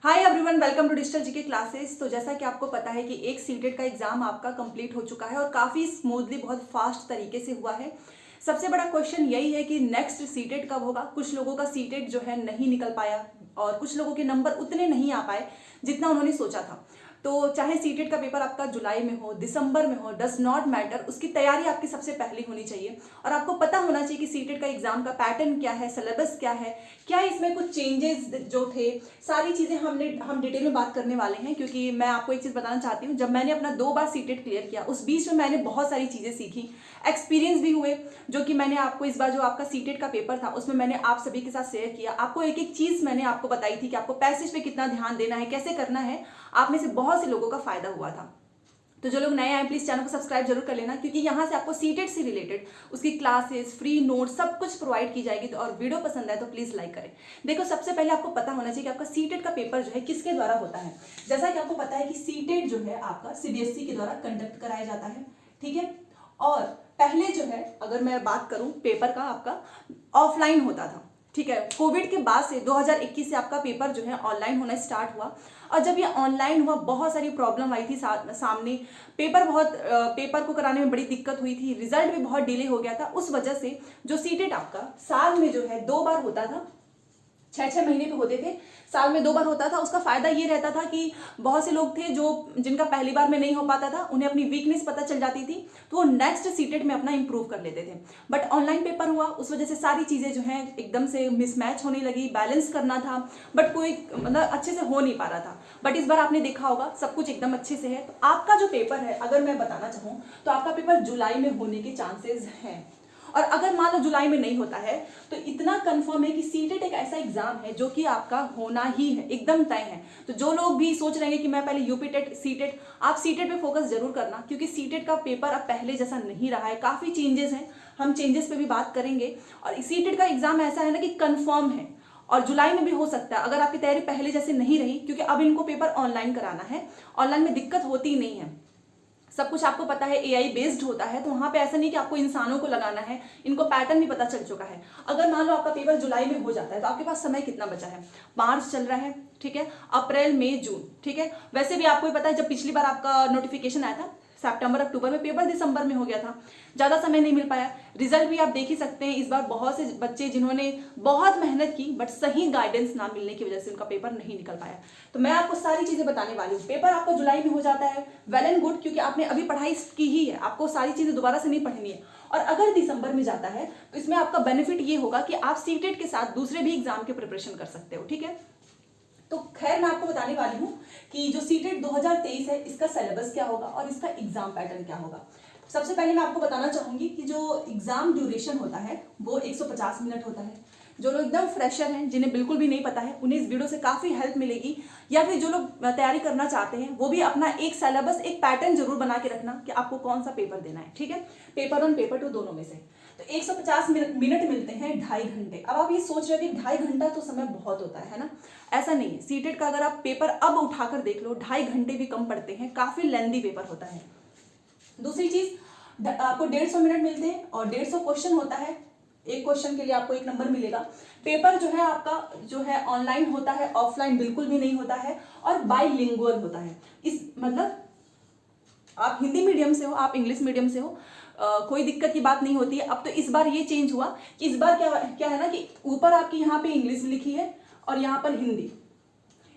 Hi everyone, welcome to digital GK classes. तो जैसा कि आपको पता है कि एक सीटेट का एग्जाम आपका कंप्लीट हो चुका है और काफ़ी स्मूथली बहुत फास्ट तरीके से हुआ है। सबसे बड़ा क्वेश्चन यही है कि नेक्स्ट सीटेट कब होगा। कुछ लोगों का सीटेट जो है नहीं निकल पाया और कुछ लोगों के नंबर उतने नहीं आ पाए जितना उन्होंने सोचा था। तो चाहे सीटेट का पेपर आपका जुलाई में हो, दिसंबर में हो, डज नॉट मैटर, उसकी तैयारी आपकी सबसे पहले होनी चाहिए और आपको पता होना चाहिए कि सीटेट का एग्जाम का पैटर्न क्या है, सिलेबस क्या है, क्या इसमें कुछ चेंजेस जो थे, सारी चीज़ें हम डिटेल में बात करने वाले हैं। क्योंकि मैं आपको एक चीज़ बताना चाहती हूँ, जब मैंने अपना 2 बार सीटेट क्लियर किया उस बीच में मैंने बहुत सारी चीज़ें सीखी, एक्सपीरियंस भी हुए, जो कि मैंने आपको इस बार जो आपका सीटेट का पेपर था उसमें मैंने आप सभी के साथ शेयर किया। आपको एक एक चीज़ मैंने आपको बताई थी कि आपको पैसेज पे कितना ध्यान देना है, कैसे करना है। आप में से बहुत से लोगों का फायदा हुआ था। तो जो लोग नए आए प्लीज चैनल को सब्सक्राइब जरूर कर लेना, क्योंकि यहाँ से आपको सीटेट से रिलेटेड उसकी क्लासेस, फ्री नोट्स सब कुछ प्रोवाइड की जाएगी। तो और वीडियो पसंद आए तो प्लीज लाइक करें। देखो, सबसे पहले आपको पता होना चाहिए कि आपका सीटेट का पेपर जो है किसके द्वारा होता है। जैसा कि आपको पता है कि सीटेट जो है आपका सीबीएसई के द्वारा कंडक्ट कराया जाता है, ठीक है। और पहले जो है, अगर मैं बात करूं, पेपर का आपका ऑफलाइन होता था, ठीक है। कोविड के बाद से 2021 से आपका पेपर जो है ऑनलाइन होना स्टार्ट हुआ। और जब ये ऑनलाइन हुआ बहुत सारी प्रॉब्लम आई थी सामने। पेपर को कराने में बड़ी दिक्कत हुई थी, रिजल्ट भी बहुत डिले हो गया था। उस वजह से जो सीटेट आपका साल में जो है 2 बार होता था, 6-6 महीने पे होते थे, साल में 2 बार होता था। उसका फायदा ये रहता था कि बहुत से लोग थे जो जिनका पहली बार में नहीं हो पाता था, उन्हें अपनी वीकनेस पता चल जाती थी, तो वो नेक्स्ट सीटेट में अपना इंप्रूव कर लेते थे। बट ऑनलाइन पेपर हुआ, उस वजह से सारी चीज़ें जो हैं एकदम से मिसमैच होने लगी, बैलेंस करना था बट कोई मतलब अच्छे से हो नहीं पा रहा था। बट इस बार आपने देखा होगा सब कुछ एकदम अच्छे से है। तो आपका जो पेपर है, अगर मैं बताना चाहूँ तो आपका पेपर जुलाई में होने के चांसेस हैं। और अगर मान लो जुलाई में नहीं होता है तो इतना कंफर्म है कि सीटेट एक ऐसा एग्जाम है जो कि आपका होना ही है, एकदम तय है। तो जो लोग भी सोच रहे हैं कि मैं पहले यूपी टेट सीटेट, आप सीटेट पे फोकस जरूर करना, क्योंकि सीटेट का पेपर अब पहले जैसा नहीं रहा है, काफी चेंजेस हैं। हम चेंजेस पे भी बात करेंगे। और सीटेट का एग्जाम ऐसा है ना कि कंफर्म है और जुलाई में भी हो सकता है, अगर आपकी तैयारी पहले जैसे नहीं रही, क्योंकि अब इनको पेपर ऑनलाइन कराना है। ऑनलाइन में दिक्कत होती नहीं है, सब कुछ आपको पता है एआई बेस्ड होता है, तो वहां पे ऐसा नहीं कि आपको इंसानों को लगाना है, इनको पैटर्न भी पता चल चुका है। अगर मान लो आपका पेपर जुलाई में हो जाता है तो आपके पास समय कितना बचा है, मार्च चल रहा है, ठीक है, अप्रैल मई जून, ठीक है। वैसे भी आपको पता है जब पिछली बार आपका नोटिफिकेशन आया था सितंबर अक्टूबर में, पेपर दिसंबर में हो गया था, ज़्यादा समय नहीं मिल पाया। रिजल्ट भी आप देख ही सकते हैं, इस बार बहुत से बच्चे जिन्होंने बहुत मेहनत की बट सही गाइडेंस ना मिलने की वजह से उनका पेपर नहीं निकल पाया। तो मैं आपको सारी चीज़ें बताने वाली हूँ। पेपर आपका जुलाई में हो जाता है, वेल एंड गुड, क्योंकि आपने अभी पढ़ाई की ही है, आपको सारी चीज़ें दोबारा से नहीं पढ़नी है। और अगर दिसंबर में जाता है तो इसमें आपका बेनिफिट ये होगा कि आप सीटेट के साथ दूसरे भी एग्जाम के प्रिपरेशन कर सकते हो, ठीक है। तो खैर मैं आपको बताने वाली हूँ कि जो सीटेट 2023 है इसका सिलेबस क्या होगा और इसका एग्जाम पैटर्न क्या होगा। सबसे पहले मैं आपको बताना चाहूंगी कि जो एग्जाम ड्यूरेशन होता है वो 150 मिनट होता है। जो लोग एकदम फ्रेशर हैं, जिन्हें बिल्कुल भी नहीं पता है, उन्हें इस वीडियो से काफ़ी हेल्प मिलेगी। या फिर जो लोग तैयारी करना चाहते हैं वो भी अपना एक सिलेबस, एक पैटर्न जरूर बना के रखना कि आपको कौन सा पेपर देना है, ठीक है। पेपर 1 पेपर 2 दोनों में से तो 150 मिनट मिलते हैं, 2.5 घंटे। अब आप ये सोच रहे हो कि 2.5 घंटा तो समय बहुत होता है ना। ऐसा नहीं है, सीटेट का अगर आप पेपर अब उठाकर देख लो, 2.5 घंटे भी कम पड़ते हैं, काफ़ी लेंदी पेपर होता है। दूसरी चीज़, आपको 150 मिनट मिलते हैं और 150 क्वेश्चन होता है। एक क्वेश्चन के लिए आपको 1 नंबर मिलेगा। पेपर जो है आपका जो है ऑनलाइन होता है, ऑफलाइन बिल्कुल भी नहीं होता है और बाइलिंगुअल होता है। इस मतलब आप हिंदी मीडियम से हो, आप इंग्लिश मीडियम से हो, कोई दिक्कत की बात नहीं होती है। अब तो इस बार ये चेंज हुआ कि इस बार क्या है ना कि ऊपर आपकी यहाँ पे इंग्लिश लिखी है और यहाँ पर हिंदी,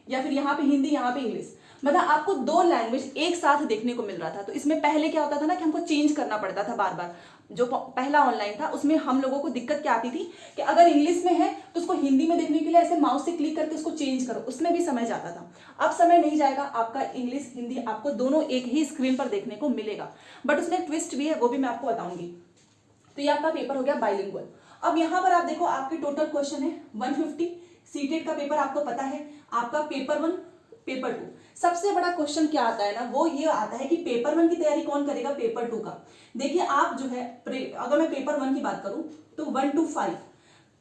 या फिर यहाँ पे हिंदी यहाँ पे इंग्लिश, मतलब आपको 2 लैंग्वेज एक साथ देखने को मिल रहा था। तो इसमें पहले क्या होता था ना कि हमको चेंज करना पड़ता था बार बार। जो पहला ऑनलाइन था उसमें हम लोगों को दिक्कत क्या आती थी कि अगर इंग्लिश में है तो उसको हिंदी में देखने के लिए ऐसे माउस से क्लिक करके उसको चेंज करो, उसमें भी समय जाता था। अब समय नहीं जाएगा, आपका इंग्लिश हिंदी आपको दोनों एक ही स्क्रीन पर देखने को मिलेगा। बट उसमें एक ट्विस्ट भी है, वो भी मैं आपको बताऊंगी। तो ये आपका पेपर हो गया बाइलिंगुअल। अब यहाँ पर आप देखो, आपके टोटल क्वेश्चन है 150। सीटेट का पेपर आपको पता है, आपका पेपर 1 पेपर 2। सबसे बड़ा क्वेश्चन क्या आता है ना, वो ये आता है कि पेपर 1 की तैयारी कौन करेगा पेपर 2 का। देखिए आप जो है, अगर मैं पेपर 1 की बात करूं तो 1 to 5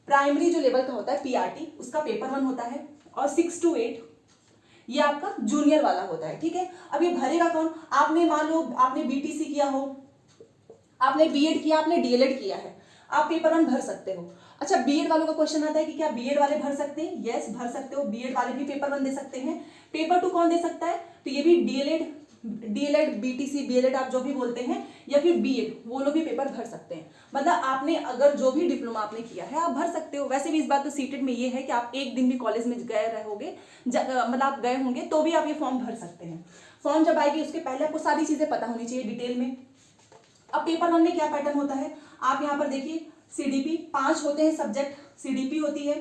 प्राइमरी जो लेवल का होता है पीआरटी, उसका पेपर 1 होता है। और 6 to 8 ये आपका जूनियर वाला होता है, ठीक है। अब ये भरेगा कौन, आपने मान लो आपने बीटीसी किया हो, आपने बीएड किया, आपने डीएलएड किया है, आप पेपर 1 भर सकते हो। अच्छा, बीएड वालों का क्वेश्चन आता है कि क्या बीएड वाले भर सकते हैं? यस, भर सकते हो, बीएड वाले भी पेपर 1 दे सकते हैं। पेपर 2 कौन दे सकता है? तो ये भी डीएलएड बीटीसी बीएलएड आप जो भी बोलते हैं, या फिर बीएड, वो लोग भी पेपर भर सकते हैं। मतलब आपने अगर जो भी डिप्लोमा आपने किया है आप भर सकते हो। वैसे भी इस बार तो सीटेट में ये है कि आप एक दिन भी कॉलेज में गए रहोगे, मतलब आप गए होंगे तो भी आप ये फॉर्म भर सकते हैं। फॉर्म जब आएगी उसके पहले आपको सारी चीजें पता होनी चाहिए डिटेल में। अब पेपर 1 में क्या पैटर्न होता है, आप यहाँ पर देखिए, सीडीपी 5 होते हैं सब्जेक्ट, सीडीपी होती है,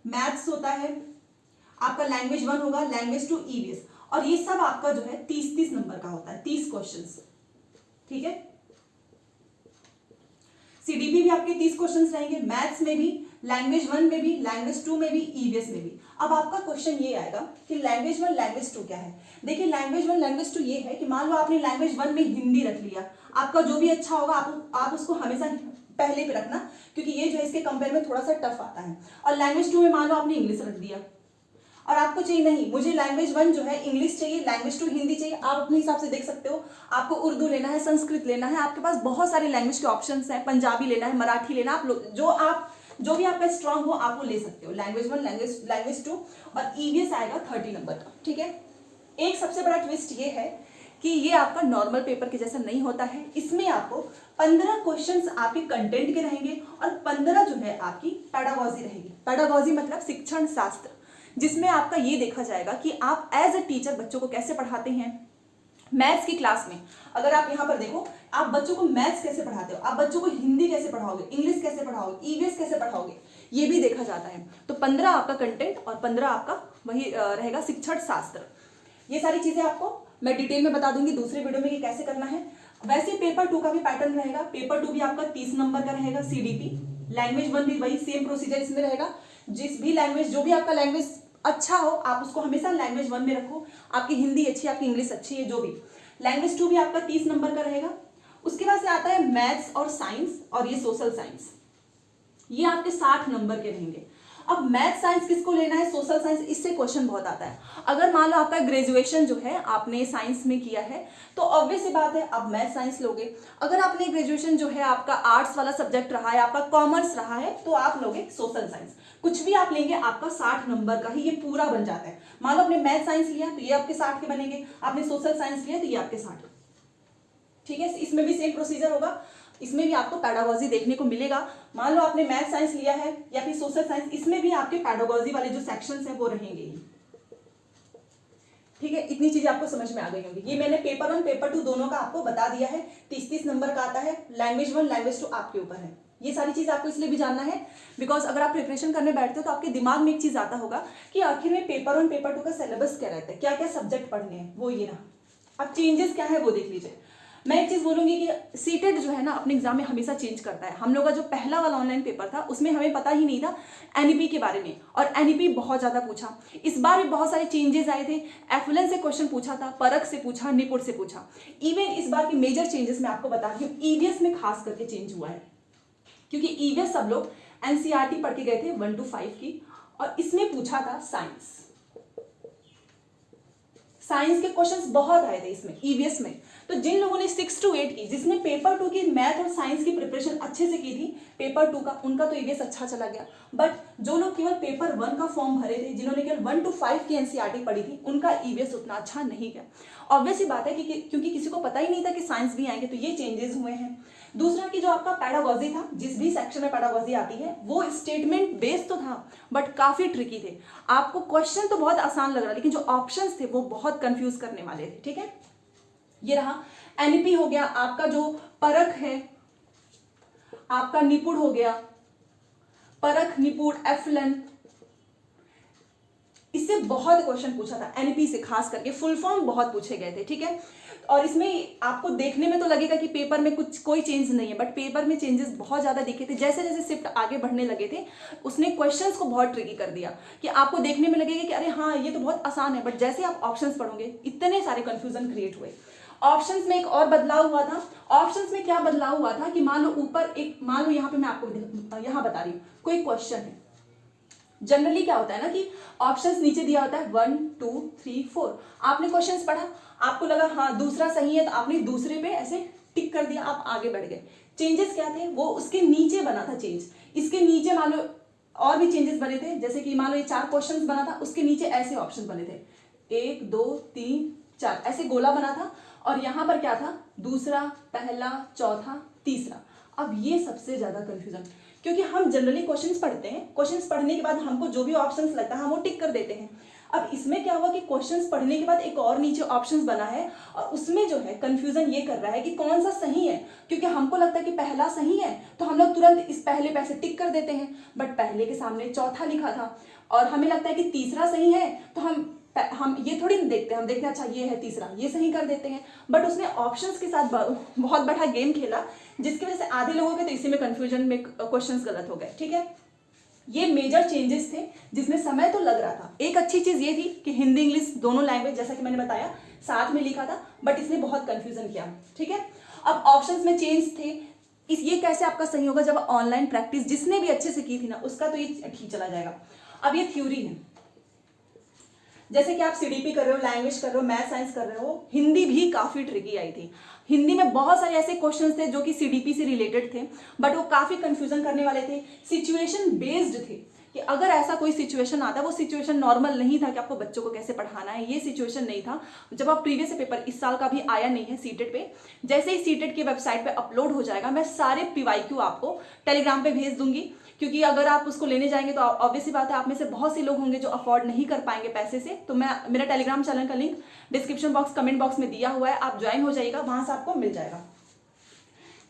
मैथ्स होता है, आपका लैंग्वेज 1 होगा, लैंग्वेज 2 ईवीएस, और ये सब आपका जो है 30-30 नंबर का होता है, 30 क्वेश्चंस, ठीक है। सीडीपी भी आपके 30 क्वेश्चंस रहेंगे, मैथ्स में भी, लैंग्वेज 1 में भी, लैंग्वेज 2 में भी, ईवीएस में भी। अब आपका क्वेश्चन ये आएगा कि लैंग्वेज 1 लैंग्वेज 2 क्या है। देखिए, लैंग्वेज 1 लैंग्वेज 2 ये है कि मान लो आपने लैंग्वेज 1 में हिंदी रख लिया, आपका जो भी अच्छा होगा आप उसको हमेशा पहले पे रखना, क्योंकि ये जो है इसके कंपेयर में थोड़ा सा टफ आता है। और लैंग्वेज 2 में मान लो आपने इंग्लिश रख दिया, और आपको चाहिए नहीं, मुझे लैंग्वेज 1 जो है इंग्लिश चाहिए, लैंग्वेज 2 हिंदी चाहिए, आप अपने हिसाब से देख सकते हो। आपको उर्दू लेना है, संस्कृत लेना है, आपके पास बहुत सारे लैंग्वेज के ऑप्शंस हैं, पंजाबी लेना है, मराठी लेना, आप जो भी आपका स्ट्रांग हो आप वो ले सकते हो। लैंग्वेज 1 लैंग्वेज 2, और ईवीएस आएगा 30 नंबर का, ठीक है। एक सबसे बड़ा ट्विस्ट ये है कि ये आपका नॉर्मल पेपर के जैसा नहीं होता है। इसमें आपको 15 क्वेश्चंस आपके कंटेंट के रहेंगे और 15 जो है आपकी पेडागॉजी रहेगी। पेडागॉजी मतलब शिक्षण शास्त्र, जिसमें आपका ये देखा जाएगा कि आप एज अ टीचर बच्चों को कैसे पढ़ाते हैं। मैथ्स की क्लास में अगर आप यहाँ पर देखो, आप बच्चों को मैथ्स कैसे पढ़ाते हो, आप बच्चों को हिंदी कैसे पढ़ाओगे, इंग्लिश कैसे पढ़ाओगे, ईवीएस कैसे पढ़ाओगे, ये भी देखा जाता है। तो 15 आपका कंटेंट और 15 आपका वही रहेगा शिक्षण शास्त्र। ये सारी चीजें आपको मैं डिटेल में बता दूंगी दूसरे वीडियो में कि कैसे करना है। वैसे पेपर 2 का भी पैटर्न रहेगा, पेपर 2 भी आपका 30 नंबर का रहेगा, सीडीपी। लैंग्वेज 1 भी वही सेम प्रोसीजर इसमें रहेगा। जिस भी लैंग्वेज, जो भी आपका लैंग्वेज अच्छा हो आप उसको हमेशा लैंग्वेज 1 में रखो। आपकी हिंदी अच्छी है, आपकी इंग्लिश अच्छी है, जो भी। लैंग्वेज 2 भी आपका 30 नंबर का रहेगा। उसके बाद से आता है मैथ्स और साइंस, और ये सोशल साइंस, ये आपके 60 नंबर के रहेंगे। अब मैथ साइंस किसको लेना है, सोशल साइंस, इससे क्वेश्चन बहुत आता है। अगर मान लो आपका ग्रेजुएशन जो है आपने साइंस में किया है तो ऑब्वियस सी बात है आप मैथ साइंस लोगे। अगर आपने ग्रेजुएशन जो है आपका आर्ट्स वाला सब्जेक्ट रहा है, आपका कॉमर्स रहा है, तो आप लोगे सोशल साइंस। कुछ भी आप लेंगे आपका 60 नंबर का ही ये पूरा बन जाता है। मान लो आपने मैथ साइंस लिया तो ये आपके 60 के बनेंगे, आपने सोशल साइंस लिया तो ये आपके 60, ठीक है। इसमें भी सेम प्रोसीजर होगा, इसमें भी आपको पैडागॉजी देखने को मिलेगा। मान लो आपने मैथ साइंस लिया है या फिर सोशल साइंस, इसमें भी आपके पैडागॉजी वाले जो सेक्शंस हैं वो रहेंगे ही, ठीक है। इतनी चीजें आपको समझ में आ गई होंगी। ये मैंने पेपर 1 पेपर 2 दोनों का आपको बता दिया है। 30-30 नंबर का आता है, लैंग्वेज 1 लैंग्वेज 2 आपके ऊपर है। ये सारी चीज आपको इसलिए भी जानना है बिकॉज अगर आप प्रिपरेशन करने बैठते हो तो आपके दिमाग में एक चीज आता होगा कि आखिर में पेपर 1 पेपर 2 का सिलेबस क्या रहता है, क्या क्या सब्जेक्ट पढ़ने हैं, वो ये रहा। अब चेंजेस क्या है वो देख लीजिए। मैं एक चीज बोलूंगी कि सीटेट जो है ना अपने एग्जाम में हमेशा चेंज करता है। हम लोग का जो पहला वाला ऑनलाइन पेपर था उसमें हमें पता ही नहीं था एनईपी के बारे में, और एनईपी बहुत ज्यादा पूछा। इस बार भी बहुत सारे चेंजेस आए थे। एफएलएन से क्वेश्चन पूछा था, परख से पूछा, निपुण से पूछा। इवन इस बार की मेजर चेंजेस मैं आपको बता रही हूँ, ईवीएस में खास करके चेंज हुआ है, क्योंकि ईवीएस सब लोग एनसीईआरटी पढ़ के गए थे 1 to 5 की, और इसमें पूछा था साइंस के क्वेश्चंस बहुत आए थे इसमें ईवीएस में। तो जिन लोगों ने 6 to 8 की, जिसने पेपर 2 की मैथ और साइंस की प्रिपरेशन अच्छे से की थी पेपर 2 का, उनका तो ईवीएस अच्छा चला गया। बट जो लोग केवल पेपर 1 का फॉर्म भरे थे, जिन्होंने केवल 1 to 5 की एनसीईआरटी पढ़ी थी, उनका ईवीएस उतना अच्छा नहीं गया। ऑब्वियस ही बात है कि क्योंकि किसी को पता ही नहीं था कि साइंस भी आएंगे, तो ये चेंजेस हुए हैं। दूसरा कि जो आपका पैडागॉजी था, जिस भी सेक्शन में पैडागॉजी आती है, वो स्टेटमेंट बेस्ड तो था बट काफी ट्रिकी थे। आपको क्वेश्चन तो बहुत आसान लग रहा, लेकिन जो ऑप्शंस थे वो बहुत कंफ्यूज करने वाले थे, ठीक है। ये रहा एनईपी हो गया, आपका जो परख है, आपका निपुण हो गया, परख, निपुण, एफएलएन, इससे बहुत क्वेश्चन पूछा था एनईपी से, खास करके फुल फॉर्म बहुत पूछे गए थे, ठीक है। और इसमें आपको देखने में तो लगेगा कि पेपर में कोई चेंज नहीं है, बट पेपर में चेंजेस बहुत ज्यादा दिखे थे। जैसे जैसे शिफ्ट आगे बढ़ने लगे थे, उसने क्वेश्चंस को बहुत ट्रिकी कर दिया कि आपको देखने में लगेगा कि अरे हाँ ये तो बहुत आसान है, बट जैसे आप ऑप्शंस पढ़ोगे इतने सारे कंफ्यूजन क्रिएट हुए। ऑप्शंस में एक और बदलाव हुआ था। ऑप्शंस में क्या बदलाव हुआ था कि मान लो ऊपर एक, मान लो यहाँ पे मैं आपको यहाँ बता रही हूँ, कोई क्वेश्चन है, जनरली क्या होता है ना कि ऑप्शंस नीचे दिया होता है 1 2 3 4। आपने क्वेश्चंस पढ़ा, आपको लगा हाँ दूसरा सही है, तो आपने दूसरे पे ऐसे टिक कर दिया, आप आगे बढ़ गए। चेंजेस क्या थे, वो उसके नीचे बना था चेंज, इसके नीचे मान लो और भी चेंजेस बने थे, जैसे कि मान लो ये 4 क्वेश्चंस बना था, उसके नीचे ऐसे ऑप्शन बने थे 1 2 3 4 ऐसे गोला बना था, और यहाँ पर क्या था, दूसरा, पहला, चौथा, तीसरा। अब ये सबसे ज्यादा कंफ्यूजन, क्योंकि हम जनरली क्वेश्चंस पढ़ते हैं, क्वेश्चंस पढ़ने के बाद हमको जो भी ऑप्शंस लगता है हम वो टिक कर देते हैं। अब इसमें क्या हुआ कि क्वेश्चंस पढ़ने के बाद एक और नीचे ऑप्शंस बना है, और उसमें जो है कंफ्यूजन ये कर रहा है कि कौन सा सही है, क्योंकि हमको लगता है कि पहला सही है तो हम लोग तुरंत इस पहले पे ऐसे टिक कर देते हैं, बट पहले के सामने चौथा लिखा था, और हमें लगता है कि तीसरा सही है तो हम ये थोड़ी देखते हैं, हम देखते हैं अच्छा ये है तीसरा, ये सही कर देते हैं। बट उसने ऑप्शंस के साथ बहुत बड़ा गेम खेला, जिसकी वजह से आधे लोगों के तो इसी में कंफ्यूजन में क्वेश्चंस गलत हो गए। ठीक है, ये मेजर चेंजेस थे जिसमें समय तो लग रहा था। एक अच्छी चीज ये थी कि हिंदी इंग्लिश दोनों लैंग्वेज जैसा कि मैंने बताया साथ में लिखा था, बट इसने बहुत कंफ्यूजन किया। ठीक है, अब ऑप्शंस में चेंज थे, ये कैसे आपका सही होगा जब ऑनलाइन प्रैक्टिस जिसने भी अच्छे से की थी ना उसका तो ये ठीक चला जाएगा। अब ये थ्योरी है, जैसे कि आप सीडीपी कर रहे हो, लैंग्वेज कर रहे हो, मैथ साइंस कर रहे हो, हिंदी भी काफी ट्रिकी आई थी। हिंदी में बहुत सारे ऐसे क्वेश्चंस थे जो कि सीडीपी से रिलेटेड थे, बट वो काफी कंफ्यूजन करने वाले थे, सिचुएशन बेस्ड थे कि अगर ऐसा कोई सिचुएशन आता है, वो सिचुएशन नॉर्मल नहीं था कि आपको बच्चों को कैसे पढ़ाना है, ये सिचुएशन नहीं था। जब आप प्रीवियस पेपर इस साल का भी आया नहीं है सीटेट पे, जैसे ही सीटेट की वेबसाइट पे अपलोड हो जाएगा मैं सारे पीवाईक्यू आपको टेलीग्राम पे भेज दूंगी, क्योंकि अगर आप उसको लेने जाएंगे तो ऑब्वियसली बात है आप में से बहुत से लोग होंगे जो अफोर्ड नहीं कर पाएंगे पैसे से। तो मैं मेरा टेलीग्राम चैनल का link description box comment box में दिया हुआ है, आप ज्वाइन हो जाइएगा, वहां से आपको मिल जाएगा।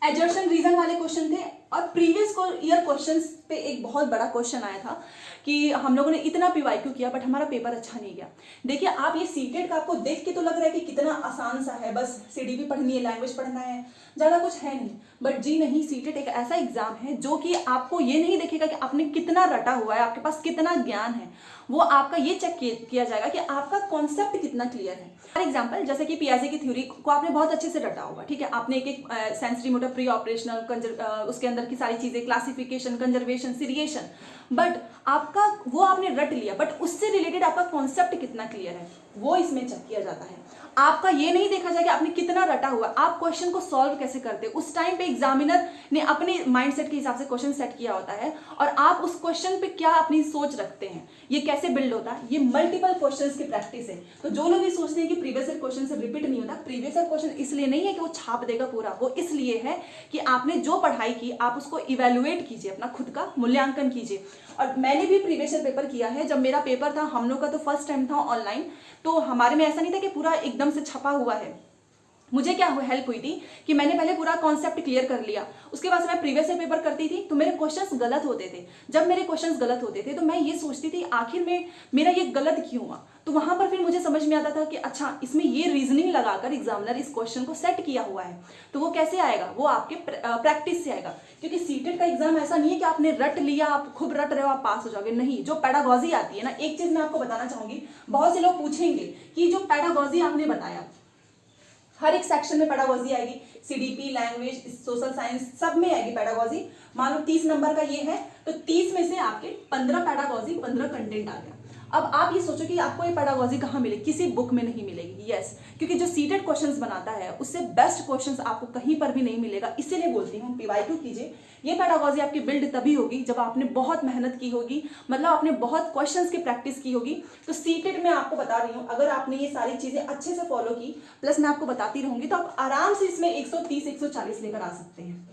एजर्शन रीजन वाले क्वेश्चन थे, और प्रीवियस ईयर क्वेश्चंस पे एक बहुत बड़ा क्वेश्चन आया था कि हम लोगों ने इतना पीवाईक्यू किया बट हमारा पेपर अच्छा नहीं गया। देखिए आप ये सीटेट का आपको देख के तो लग रहा है कि कितना आसान सा है, बस सीडीपी पढ़नी है, लैंग्वेज पढ़ना है, ज़्यादा कुछ है नहीं, बट जी नहीं, सीटेट एक ऐसा एग्जाम है जो कि आपको ये नहीं देखेगा कि आपने कितना रटा हुआ है, आपके पास कितना ज्ञान है, वो आपका ये चेक किया जाएगा कि आपका कॉन्सेप्ट कितना क्लियर है। फॉर एग्जाम्पल जैसे कि पियाजे की थ्योरी को आपने बहुत अच्छे से रटा होगा, ठीक है, आपने एक एक सेंसरी मोटर, प्री ऑपरेशनल, उसके अंदर की सारी चीजें, क्लासिफिकेशन, कंजर्वेशन, सीरिएशन, बट आपका वो आपने रट लिया, बट उससे रिलेटेड आपका कॉन्सेप्ट कितना क्लियर है वो इसमें चेक किया जाता है। आपका ये नहीं देखा जाए कि आपने कितना रटा हुआ, आप क्वेश्चन को सॉल्व कैसे करते हैं। उस टाइम पे एग्जामिनर ने अपने माइंडसेट के हिसाब से क्वेश्चन सेट किया होता है, और आप उस क्वेश्चन पे क्या अपनी सोच रखते हैं, ये कैसे बिल्ड होता है, ये मल्टीपल क्वेश्चंस की प्रैक्टिस है। तो जो लोग ये सोचते हैं कि प्रीवियस ईयर क्वेश्चन से रिपीट नहीं होता, प्रीवियस ईयर क्वेश्चन इसलिए नहीं है कि वो छाप देगा पूरा, वो इसलिए है कि आपने जो पढ़ाई की आप उसको इवेल्युएट कीजिए, अपना खुद का मूल्यांकन कीजिए। और मैंने भी प्रीवियस ईयर पेपर किया है, जब मेरा पेपर था, हम लोग का तो फर्स्ट टाइम था ऑनलाइन, तो हमारे में ऐसा नहीं था कि पूरा एकदम से छपा हुआ है। मुझे क्या हेल्प हुई थी कि मैंने पहले पूरा कॉन्सेप्ट क्लियर कर लिया, उसके बाद से मैं प्रीवियस ईयर पेपर करती थी तो मेरे क्वेश्चंस गलत होते थे। जब मेरे क्वेश्चंस गलत होते थे तो मैं ये सोचती थी आखिर में मेरा ये गलत क्यों हुआ, तो वहां पर फिर मुझे समझ में आता था कि अच्छा इसमें ये रीजनिंग लगाकर एग्जामिनर इस क्वेश्चन को सेट किया हुआ है। तो वो कैसे आएगा, वो आपके प्रैक्टिस से आएगा, क्योंकि सीटेट का एग्जाम ऐसा नहीं है कि आपने रट लिया, आप खूब रट रहे हो आप पास हो जाओगे, नहीं। जो पेडागॉजी आती है ना, एक चीज मैं आपको बताना चाहूंगी, बहुत से लोग पूछेंगे कि जो पेडागॉजी आपने बताया, हर एक सेक्शन में पेडागॉजी आएगी, सीडीपी, लैंग्वेज, सोशल साइंस, सब में आएगी पेडागॉजी। मान लो 30 नंबर का ये है तो 30 में से आपके 15 पेडागॉजी, 15 कंटेंट आ गया। अब आप ये सोचो कि आपको ये पेडागॉजी कहाँ मिलेगी, किसी बुक में नहीं मिलेगी। यस, क्योंकि जो सीटेट क्वेश्चंस बनाता है उससे बेस्ट क्वेश्चंस आपको कहीं पर भी नहीं मिलेगा। इसीलिए बोलती हूँ पीवाईक्यू कीजिए। ये पेडागॉजी आपकी बिल्ड तभी होगी जब आपने बहुत मेहनत की होगी, मतलब आपने बहुत क्वेश्चंस की प्रैक्टिस की होगी। तो सीटेट में आपको बता रही हूँ, अगर आपने ये सारी चीजें अच्छे से फॉलो की, प्लस मैं आपको बताती रहूंगी, तो आप आराम से इसमें 130, 140 लेकर आ सकते हैं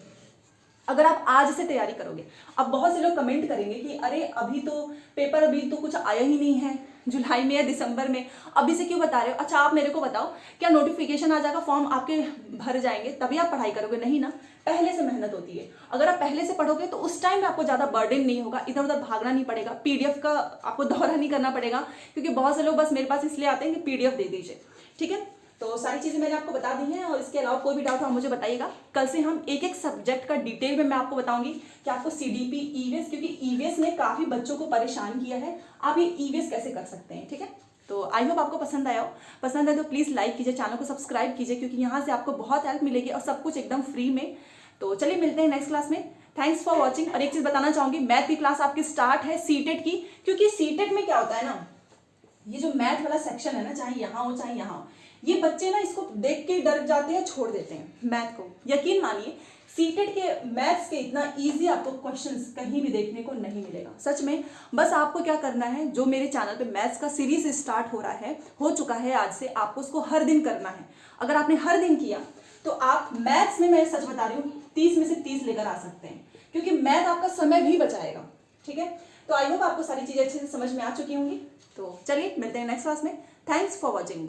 अगर आप आज से तैयारी करोगे। अब बहुत से लोग कमेंट करेंगे कि अरे अभी तो पेपर, अभी तो कुछ आया ही नहीं है, जुलाई में या दिसंबर में, अभी से क्यों बता रहे हो। अच्छा आप मेरे को बताओ, क्या नोटिफिकेशन आ जाएगा, फॉर्म आपके भर जाएंगे तभी आप पढ़ाई करोगे? नहीं ना, पहले से मेहनत होती है। अगर आप पहले से पढ़ोगे तो उस टाइम में आपको ज्यादा बर्डन नहीं होगा, इधर उधर भागना नहीं पड़ेगा, पीडीएफ का आपको दौरा नहीं करना पड़ेगा, क्योंकि बहुत से लोग बस मेरे पास इसलिए आते हैं कि पीडीएफ दे दीजिए। ठीक है, तो सारी चीजें मैंने आपको बता दी हैं, और इसके अलावा कोई भी डाउट हो मुझे बताइएगा। कल से हम एक एक सब्जेक्ट का डिटेल में मैं आपको बताऊंगी कि आपको सीडीपी, ईवीएस, क्योंकि ईवीएस ने काफी बच्चों को परेशान किया है, आप ये ईवीएस कैसे कर सकते हैं। ठीक है, तो आई होप आपको पसंद आया हो। पसंद है तो प्लीज लाइक कीजिए, चैनल को सब्सक्राइब कीजिए, क्योंकि यहाँ से आपको बहुत हेल्प मिलेगी और सब कुछ एकदम फ्री में। तो चलिए मिलते हैं नेक्स्ट क्लास में। Thanks for watching. और एक चीज बताना चाहूंगी, मैथ की क्लास आपकी स्टार्ट है सीटेट की, क्योंकि सीटेट में क्या होता है ना, ये जो मैथ वाला सेक्शन है ना, चाहे यहाँ हो चाहे यहाँ हो, ये बच्चे ना इसको देख के डर जाते हैं, छोड़ देते हैं मैथ को। यकीन मानिए सीटेट के मैथ्स के इतना इजी आपको क्वेश्चंस कहीं भी देखने को नहीं मिलेगा सच में। बस आपको क्या करना है, जो मेरे चैनल पे मैथ्स का सीरीज स्टार्ट हो चुका है आज से, आपको उसको हर दिन करना है। अगर आपने हर दिन किया तो आप मैथ्स में, मैं सच बता रही हूँ, 30 में से 30 लेकर आ सकते हैं, क्योंकि मैथ आपका समय भी बचाएगा। ठीक है, तो आई होप आपको सारी चीजें अच्छे से समझ में आ चुकी होंगी। तो चलिए मिलते हैं नेक्स्ट क्लास में। Thanks for watching.